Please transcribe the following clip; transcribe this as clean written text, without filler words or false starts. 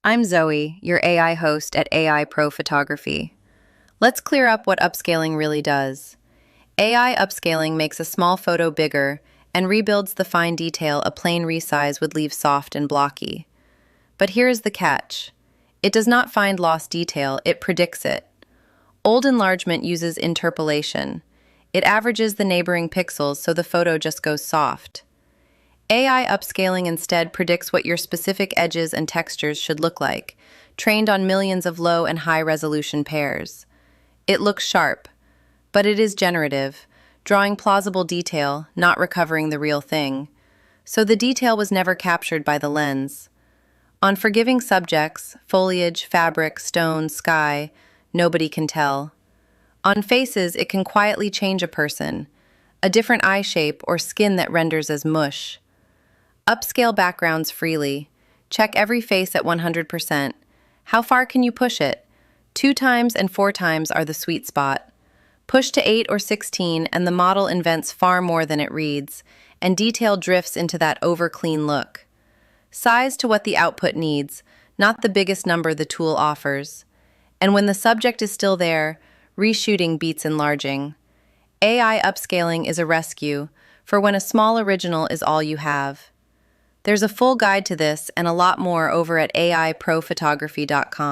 I'm Zoe, your AI host at AI Pro Photography. Let's clear up what upscaling really does. AI upscaling makes a small photo bigger and rebuilds the fine detail a plain resize would leave soft and blocky. But here is the catch. It does not find lost detail, it predicts it. Old enlargement uses interpolation. It averages the neighboring pixels so the photo just goes soft. AI upscaling instead predicts what your specific edges and textures should look like, trained on millions of low and high resolution pairs. It looks sharp, but it is generative, drawing plausible detail, not recovering the real thing. So the detail was never captured by the lens. On forgiving subjects, foliage, fabric, stone, sky, nobody can tell. On faces, it can quietly change a person, a different eye shape or skin that renders as mush. Upscale backgrounds freely. Check every face at 100%. How far can you push it? 2 times and 4 times are the sweet spot. Push to 8 or 16 and the model invents far more than it reads, and detail drifts into that over-clean look. Size to what the output needs, not the biggest number the tool offers. And when the subject is still there, reshooting beats enlarging. AI upscaling is a rescue, for when a small original is all you have. There's a full guide to this and a lot more over at aiprophotography.com.